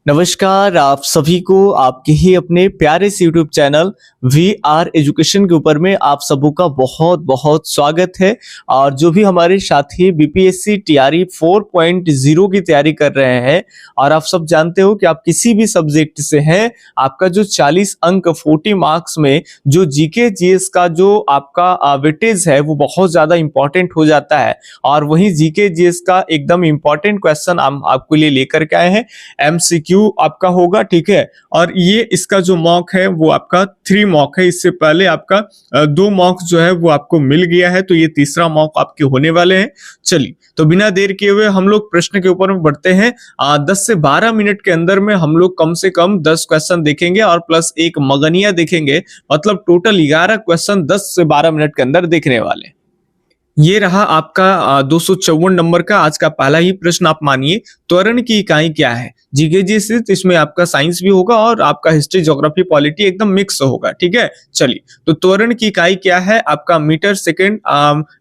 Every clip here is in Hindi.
नमस्कार आप सभी को आपके ही अपने प्यारे से YouTube चैनल VR एजुकेशन के ऊपर में आप सबों का बहुत बहुत स्वागत है। और जो भी हमारे साथी BPSC TRE 4.0 की तैयारी कर रहे हैं और आप सब जानते हो कि आप किसी भी सब्जेक्ट से हैं, आपका जो 40 अंक 40 मार्क्स में जो जीके जीएस का जो आपका वेटेज है वो बहुत ज्यादा इंपॉर्टेंट हो जाता है। और वहीं जीके जीएस का एकदम इंपॉर्टेंट क्वेश्चन हम आपके लिए लेकर के आए हैं। MCQ आपका होगा, ठीक है। और ये इसका जो मॉक है वो आपका 3 मॉक है। इससे पहले आपका 2 मॉक जो है वो आपको मिल गया है, तो ये तीसरा मॉक आपके होने वाले हैं। चलिए, तो बिना देर किए हुए हम लोग प्रश्न के ऊपर में बढ़ते हैं। 10 से 12 मिनट के अंदर में हम लोग कम से कम 10 क्वेश्चन देखेंगे और प्लस एक मगनिया देखेंगे। मतलब टोटल 11 क्वेश्चन 10 से 12 मिनट के अंदर देखने वाले। ये रहा आपका 254 नंबर का आज का पहला ही प्रश्न। आप मानिए त्वरण की इकाई क्या है। जीके जी से इसमें आपका साइंस भी होगा और आपका हिस्ट्री ज्योग्राफी पॉलिटी एकदम मिक्स होगा, ठीक है। चलिए, तो त्वरण की इकाई क्या है आपका मीटर सेकेंड,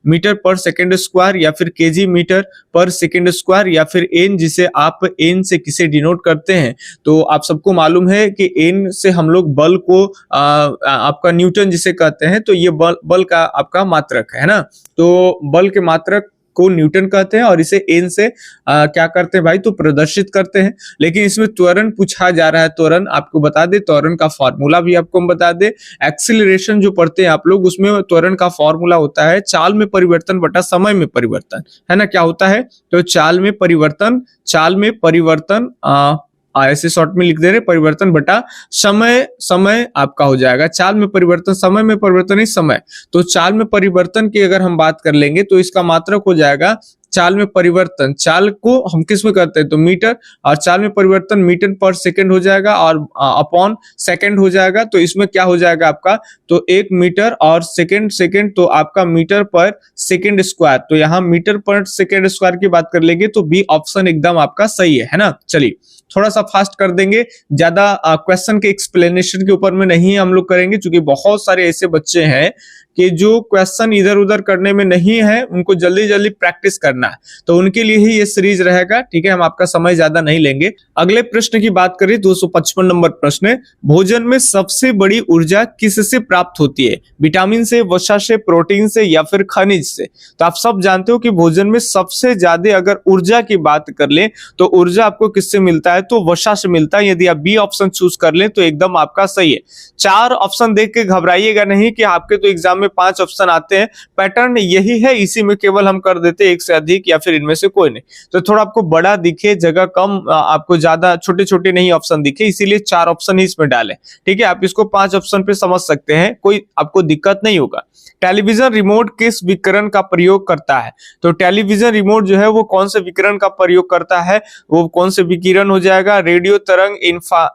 मीटर पर सेकेंड स्क्वायर या फिर केजी मीटर पर सेकेंड स्क्वायर या फिर एन, जिसे आप एन से किसे डिनोट करते हैं। तो आप सबको मालूम है कि एन से हम लोग बल को आपका न्यूटन जिसे कहते हैं, तो ये बल का आपका मात्रक है ना। तो बल के मात्रक को न्यूटन कहते हैं और इसे एन से क्या करते हैं भाई, तो प्रदर्शित करते हैं। लेकिन इसमें त्वरण पूछा जा रहा है। त्वरण आपको बता दे, त्वरण का फॉर्मूला भी आपको हम बता दे। एक्सीलरेशन जो पढ़ते हैं आप लोग, उसमें त्वरण का फॉर्मूला होता है चाल में परिवर्तन बटा समय में परिवर्तन, है ना। क्या होता है, तो चाल में परिवर्तन ऐसे शॉर्ट में लिख दे रहे, परिवर्तन बटा समय आपका हो जाएगा। चाल में परिवर्तन, समय में परिवर्तन ही समय। तो चाल में परिवर्तन की अगर हम बात कर लेंगे तो इसका मात्रक हो जाएगा चाल में परिवर्तन। चाल को हम किस में करते हैं, तो मीटर, और चाल में परिवर्तन मीटर पर सेकंड हो जाएगा और अपॉन सेकंड हो जाएगा। तो इसमें क्या हो जाएगा आपका, तो 1 मीटर और सेकंड तो आपका मीटर पर सेकंड स्क्वायर। तो यहाँ मीटर पर सेकंड स्क्वायर की बात कर लेंगे तो बी ऑप्शन एकदम आपका सही है ना। चलिए, थोड़ा सा फास्ट कर देंगे, ज्यादा क्वेश्चन के एक्सप्लेनेशन के ऊपर में नहीं हम लोग करेंगे, क्योंकि बहुत सारे ऐसे बच्चे हैं कि जो क्वेश्चन इधर उधर करने में नहीं है, उनको जल्दी जल्दी प्रैक्टिस करना है, तो उनके लिए ही ये सीरीज रहेगा, ठीक है। हम आपका समय ज्यादा नहीं लेंगे। अगले प्रश्न की बात करें, 255 नंबर प्रश्न है, भोजन में सबसे बड़ी ऊर्जा किससे प्राप्त होती है। विटामिन से, वसा से, प्रोटीन से या फिर खनिज से। तो आप सब जानते हो कि भोजन में सबसे ज्यादा अगर ऊर्जा की बात कर ले तो ऊर्जा आपको किससे मिलता है, तो वसा से मिलता है। यदि आप बी ऑप्शन चूज कर ले तो एकदम आपका सही है। 4 ऑप्शन देख के घबराइएगा नहीं कि आपके तो एग्जाम में 5 ऑप्शन आते हैं, पैटर्न यही है, इसी में केवल हम कर देते एक से अधिक या फिर इनमें से कोई नहीं। तो थोड़ा आपको बड़ा दिखे, जगह कम, आपको ज्यादा छोटे छोटे नहीं ऑप्शन दिखे, इसीलिए 4 ऑप्शन ही इसमें डाले, ठीक है। आप इसको 5 ऑप्शन पे समझ सकते हैं, कोई आपको दिक्कत नहीं होगा। टेलीविजन रिमोट किस विकिरण का प्रयोग करता है। तो टेलीविजन रिमोट जो है वो कौन से विकिरण का प्रयोग करता है, वो कौन से विकिरण हो जाएगा, रेडियो तरंग,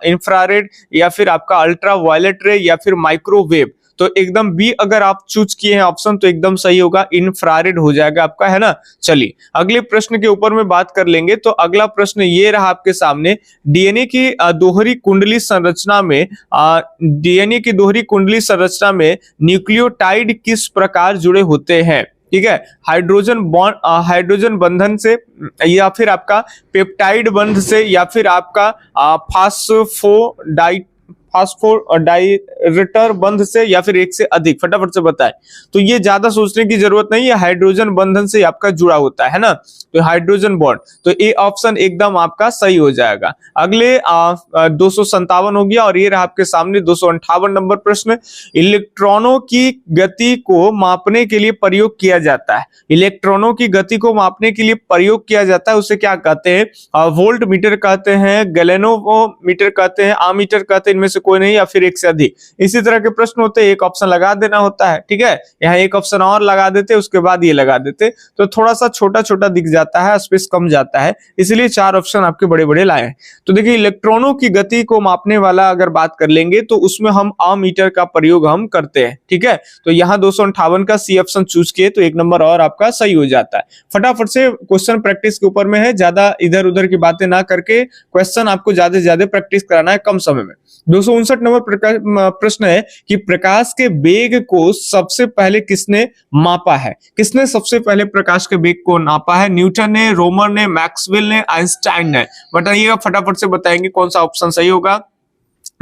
इंफ्रारेड या फिर आपका अल्ट्रा वायलेट रे या फिर माइक्रोवेव। तो एकदम बी अगर आप चूज किए हैं ऑप्शन तो एकदम सही होगा, इंफ्रारेड हो जाएगा आपका, है ना। चलिए, अगले प्रश्न के ऊपर में बात कर लेंगे। तो अगला प्रश्न ये रहा आपके सामने, डीएनए की दोहरी कुंडली संरचना में न्यूक्लियोटाइड किस प्रकार जुड़े होते हैं, ठीक है। हाइड्रोजन बंधन से या फिर आपका पेप्टाइड बंध से या फिर आपका फास्फोडाइरेटर बंध से या फिर एक से अधिक। फटाफट से बताएं। तो ये ज्यादा सोचने की जरूरत नहीं है, हाइड्रोजन बंधन से आपका जुड़ा होता है ना, तो हाइड्रोजन बॉन्ड। तो ए ऑप्शन एकदम आपका सही हो जाएगा। अगले 257 हो गया और ये रहा आपके सामने 258 नंबर प्रश्न, इलेक्ट्रॉनों की गति को मापने के लिए प्रयोग किया जाता है। इलेक्ट्रॉनों की गति को मापने के लिए प्रयोग किया जाता है, उसे क्या कहते हैं, वोल्ट मीटर कहते हैं, गैलेनोमीटर कहते हैं, आमीटर कहते हैं, इनमें से कोई नहीं या फिर एक से अधिक। इसी तरह के प्रश्न होते हैं, एक ऑप्शन लगा देना होता है, ठीक है। यहाँ एक ऑप्शन और लगा देते, उसके बाद ये लगा देते, तो थोड़ा सा छोटा छोटा दिख जाता है, स्पेस कम जाता है, इसलिए 4 ऑप्शन आपके बड़े बड़े लाए हैं। तो देखिए, इलेक्ट्रॉनों की गति को मापने वाला अगर बात कर लेंगे तो उसमें हम आमीटर का प्रयोग हम करते हैं, ठीक है। तो यहाँ 258 का सी ऑप्शन चूज किए तो 1 नंबर और आपका सही हो जाता है। फटाफट से क्वेश्चन प्रैक्टिस के ऊपर में है, ज्यादा इधर उधर की बातें ना करके क्वेश्चन आपको ज्यादा से ज्यादा प्रैक्टिस कराना है कम समय में। 259 नंबर प्रश्न है कि प्रकाश के वेग को सबसे पहले किसने मापा है? किसने सबसे पहले प्रकाश के वेग को नापा है? न्यूटन ने, रोमर ने, मैक्सवेल ने, आइंस्टाइन ने? बताइएगा, फटाफट से बताएंगे कौन सा ऑप्शन सही होगा।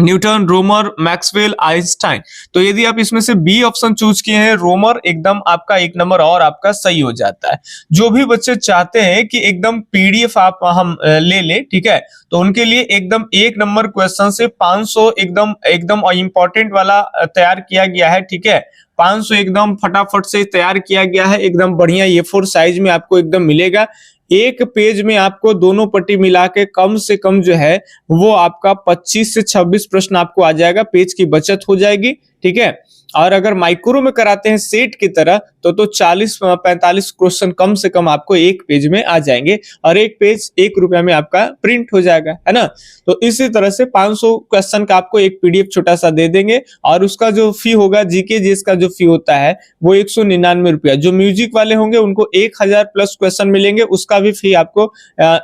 Newton, Roemer, Maxwell, Einstein. तो यदि आप इसमें से बी ऑप्शन चूज किए हैं रोमर, एकदम आपका 1 नंबर और आपका सही हो जाता है। जो भी बच्चे चाहते हैं कि एकदम पीडीएफ आप हम ले ले, ठीक है, तो उनके लिए एकदम 1 नंबर क्वेश्चन से 500 एकदम एकदम इंपॉर्टेंट वाला तैयार किया गया है, ठीक है। 500 एकदम फटाफट से तैयार किया गया है, एकदम बढ़िया A4 साइज में आपको एकदम मिलेगा। एक पेज में आपको दोनों पट्टी मिला के कम से कम जो है वो आपका 25 से 26 प्रश्न आपको आ जाएगा, पेज की बचत हो जाएगी, ठीक है। और अगर माइक्रो में कराते हैं सेट की तरह तो 40-45 क्वेश्चन कम से कम आपको एक पेज में आ जाएंगे और एक पेज 1 रुपया में आपका प्रिंट हो जाएगा, है ना। तो इसी तरह से 500 क्वेश्चन का आपको एक पीडीएफ छोटा सा दे देंगे और उसका जो फी होगा, जीके जीएस का जो फी होता है वो 199 रुपया। जो म्यूजिक वाले होंगे उनको 1000 प्लस क्वेश्चन मिलेंगे, उसका भी फी आपको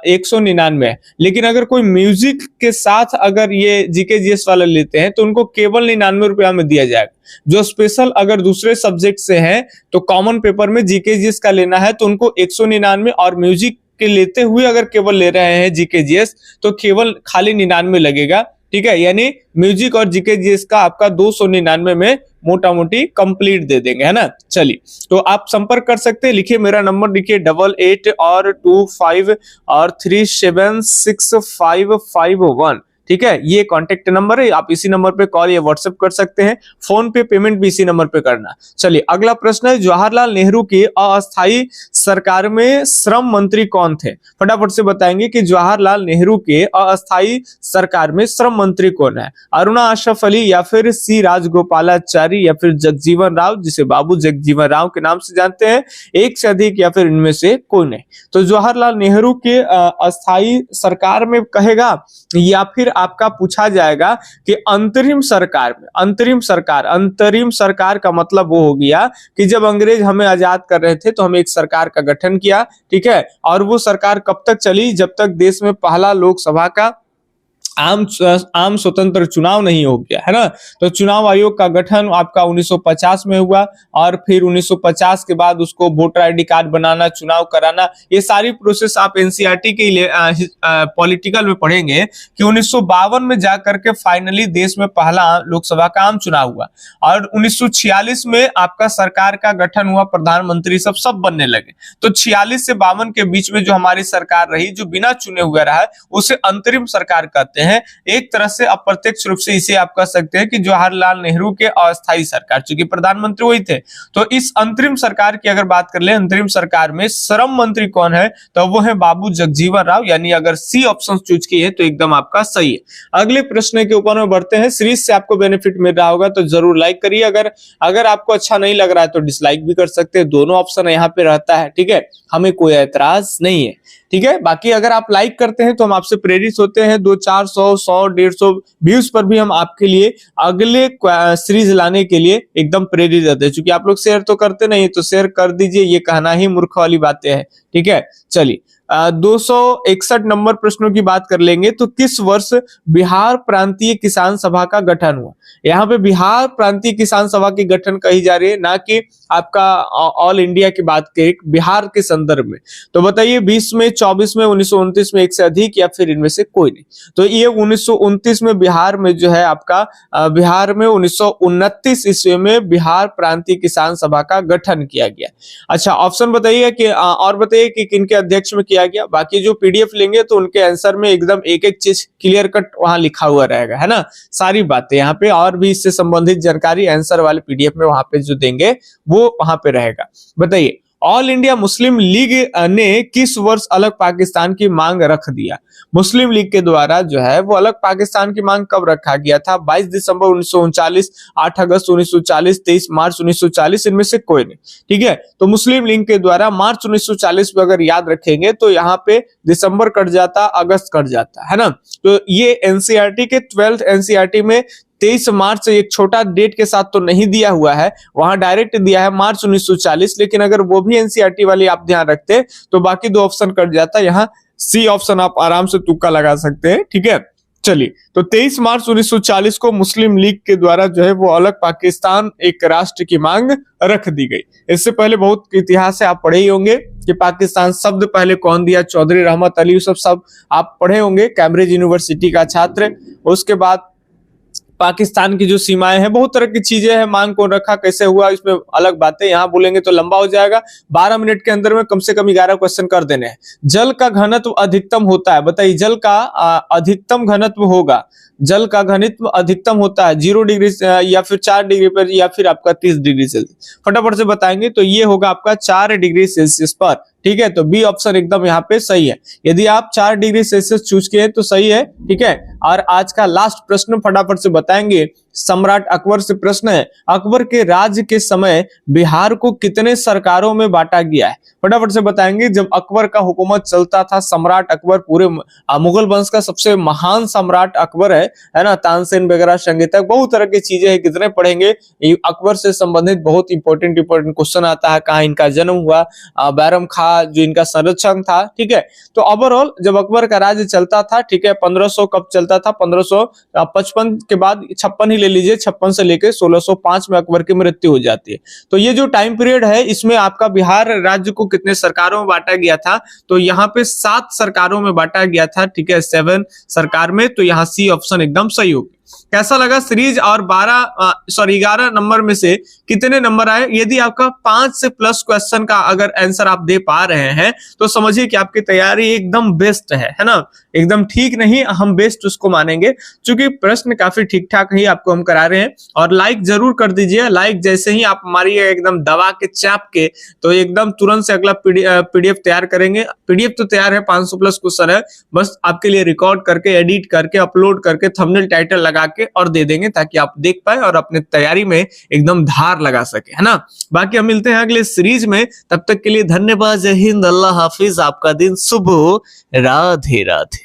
199 है। लेकिन अगर कोई म्यूजिक के साथ अगर ये जीके जीएस वाला लेते हैं तो उनको केवल 99 रुपया में दिया जाएगा। जो स्पेशल अगर दूसरे सब्जेक्ट से हैं तो कॉमन पेपर में जीके जीएस का लेना है तो उनको 199, और म्यूजिक के लेते हुए अगर केवल ले रहे हैं जीके जीएस तो केवल खाली 99 लगेगा, ठीक है। यानी म्यूजिक और जीके जीएस का आपका 299 में मोटा मोटी कंप्लीट दे देंगे, है ना। चलिए, तो आप संपर्क कर सकते हैं, लिखिए मेरा नंबर, लिखिए 88 और 25 और 376551, ठीक है। ये कांटेक्ट नंबर है, आप इसी नंबर पे कॉल या व्हाट्सएप कर सकते हैं। फोन पे पेमेंट भी इसी नंबर पे करना। चलिए, अगला प्रश्न है, जवाहरलाल नेहरू की अस्थायी सरकार में श्रम मंत्री कौन थे? फटाफट से बताएंगे कि जवाहरलाल नेहरू के अस्थायी सरकार में श्रम मंत्री कौन है? अरुणा अशरफ अली, या फिर सी राजगोपालाचारी, या फिर जगजीवन राव, जिसे बाबू जगजीवन राव के नाम से जानते हैं, एक से अधिक, या फिर इनमें से कोई नहीं? तो जवाहरलाल नेहरू के अस्थायी सरकार में कहेगा, या फिर आपका पूछा जाएगा कि अंतरिम सरकार में। अंतरिम सरकार का मतलब वो हो गया कि जब अंग्रेज हमें आजाद कर रहे थे तो हमें एक सरकार का गठन किया, ठीक है। और वो सरकार कब तक चली? जब तक देश में पहला लोकसभा का आम स्वतंत्र चुनाव नहीं हो गया, है ना। तो चुनाव आयोग का गठन आपका 1950 में हुआ और फिर 1950 के बाद उसको वोटर आईडी कार्ड बनाना, चुनाव कराना, ये सारी प्रोसेस आप एनसीईआरटी के पॉलिटिकल में पढ़ेंगे कि 1952 में जाकर के फाइनली देश में पहला लोकसभा का आम चुनाव हुआ और 1946 में आपका सरकार का गठन हुआ, प्रधानमंत्री सब बनने लगे। तो 46 से 52 के बीच में जो हमारी सरकार रही, जो बिना चुने हुए रहा है, उसे अंतरिम सरकार कहते हैं। एक तरह से अप्रत्यक्ष रूप से इसे आप कह सकते हैं कि जवाहरलाल नेहरू के अस्थायी सरकार, चूंकि प्रधानमंत्री वही थे। तो इस अंतरिम सरकार की अगर बात कर ले, अंतरिम सरकार में श्रम मंत्री कौन है? तो वो है बाबू जगजीवन राव, यानी अगर सी ऑप्शन चूज किए तो एकदम आपका सही है। अगले प्रश्न के ऊपर में बढ़ते हैं। सीरीज से आपको बेनिफिट मिल रहा होगा तो जरूर लाइक करिए, अगर आपको अच्छा नहीं लग रहा है तो डिसलाइक भी कर सकते हैं, दोनों ऑप्शन यहाँ पे रहता है, ठीक है। हमें कोई ऐतराज नहीं है, ठीक है। बाकी अगर आप लाइक करते हैं तो हम आपसे प्रेरित होते हैं, 200-400 100-150 व्यूज पर भी हम आपके लिए अगले सीरीज लाने के लिए एकदम प्रेरित रहते हैं। क्योंकि आप लोग शेयर तो करते नहीं, तो शेयर कर दीजिए, ये कहना ही मूर्ख वाली बातें हैं, ठीक है। चलिए, 261 नंबर प्रश्नों की बात कर लेंगे। तो किस वर्ष बिहार प्रांतीय किसान सभा का गठन हुआ? यहाँ पे बिहार प्रांतीय किसान सभा की गठन कही जा रही है, ना कि आपका ऑल इंडिया की बात के, बिहार के संदर्भ में। तो बताइए 20 में, 24 में, 1929 में, एक से अधिक, या फिर इनमें से कोई नहीं? तो ये 1929 में बिहार में जो है आपका बिहार में 1929 ईस्वी में बिहार प्रांतीय किसान सभा का गठन किया गया। अच्छा, ऑप्शन बताइए कि और बताइए कि किनके अध्यक्ष में किया गया। बाकी जो पीडीएफ लेंगे तो उनके आंसर में एकदम एक एक चीज क्लियर कट वहां लिखा हुआ रहेगा, है ना, सारी बातें यहाँ पे, और भी इससे संबंधित जानकारी आंसर वाले पीडीएफ में वहां पे जो देंगे वो वहां पे रहेगा। बताइए, ऑल इंडिया मुस्लिम लीग ने किस वर्ष अलग पाकिस्तान की मांग रख दिया? मुस्लिम लीग के द्वारा जो है वो अलग पाकिस्तान की मांग कब रखा गया था? 22 दिसंबर 1939, 8 अगस्त 1940, 23 मार्च 1940, इनमें से कोई नहीं, ठीक है। तो मुस्लिम लीग के द्वारा मार्च 1940 पे अगर याद रखेंगे तो यहाँ पे दिसंबर कट जाता, अगस्त कट जाता, है ना। तो ये एनसीईआरटी के 12th एनसीईआरटी में 23 मार्च एक छोटा डेट के साथ तो नहीं दिया हुआ है, वहां डायरेक्ट दिया है मार्च 1940। लेकिन अगर वो भी एनसीईआरटी वाली आप ध्यान रखते तो बाकी दो ऑप्शन कट जाता, यहाँ सी ऑप्शन आप आराम से तुक्का लगा सकते हैं, ठीक है। चलिए, तो 23 मार्च 1940 को मुस्लिम लीग के द्वारा जो है वो अलग पाकिस्तान एक राष्ट्र की मांग रख दी गई। इससे पहले बहुत इतिहास है, आप पढ़े ही होंगे कि पाकिस्तान शब्द पहले कौन दिया, चौधरी रहमत अली, सब आप पढ़े होंगे, कैम्ब्रिज यूनिवर्सिटी का छात्र। उसके बाद पाकिस्तान की जो सीमाएं हैं, बहुत तरह की चीजें हैं, मांग कौन रखा, कैसे हुआ, इसमें अलग बातें यहाँ बोलेंगे तो लंबा हो जाएगा। 12 मिनट के अंदर में कम से कम 11 क्वेश्चन कर देने हैं। जल का घनत्व अधिकतम होता है, बताइए जल का अधिकतम घनत्व होगा, जल का घनत्व अधिकतम होता है 0 डिग्री या फिर 4 डिग्री पर या फिर आपका 30 डिग्री सेल्सियस। फटाफट से बताएंगे तो ये होगा आपका 4 डिग्री सेल्सियस पर। ठीक है, तो बी ऑप्शन एकदम यहाँ पे सही है। यदि आप 4 डिग्री सेल्सियस चूज किए तो सही है। ठीक है, और आज का लास्ट प्रश्न फटाफट से बताएंगे, सम्राट अकबर से प्रश्न है, अकबर के राज्य के समय बिहार को कितने सरकारों में बांटा गया है? फटाफट से बताएंगे। जब अकबर का हुकूमत चलता था, सम्राट अकबर, पूरे मुगल वंश का सबसे महान सम्राट अकबर है ना, तानसेन वगैरह, संगीतक, बहुत तरह की चीजें हैं, कितने पढ़ेंगे। अकबर से संबंधित बहुत इंपॉर्टेंट क्वेश्चन आता है, कहाँ इनका जन्म हुआ, बैरम खां जो इनका संरक्षक था। ठीक है, तो ओवरऑल जब अकबर का राज्य चलता था, ठीक है, 1500 कब चलता था, 1555 के बाद 56 ही ले लीजिए, 56 से लेकर 1605 में अकबर की मृत्यु हो जाती है। तो ये जो टाइम पीरियड है, इसमें आपका बिहार राज्य को कितने सरकारों में बांटा गया था? तो यहाँ पे 7 सरकारों में बांटा गया था। ठीक है, 7 सरकार में, तो यहाँ सी ऑप्शन एकदम सही होगी। कैसा लगा सीरीज? और 11 नंबर में से कितने नंबर आए? यदि आपका 5 से प्लस क्वेश्चन का अगर आंसर आप दे पा रहे हैं तो समझिए कि आपकी तैयारी एकदम बेस्ट है ना, एकदम ठीक नहीं, हम बेस्ट उसको मानेंगे, क्योंकि प्रश्न काफी ठीक ठाक ही आपको हम करा रहे हैं। और लाइक जरूर कर दीजिए, लाइक जैसे ही आप हमारी एकदम दबा के चाप के, तो एकदम तुरंत से अगला पीडीएफ तैयार करेंगे। पीडीएफ तो तैयार है, 500 प्लस क्वेश्चन है, बस आपके लिए रिकॉर्ड करके, एडिट करके, अपलोड करके, थंबनेल टाइटल लगा के और दे देंगे, ताकि आप देख पाए और अपने तैयारी में एकदम धार लगा सके, है ना। बाकी हम मिलते हैं अगले सीरीज में, तब तक के लिए धन्यवाद, जय हिंद, अल्लाह हाफिज, आपका दिन शुभ हो, राधे राधे।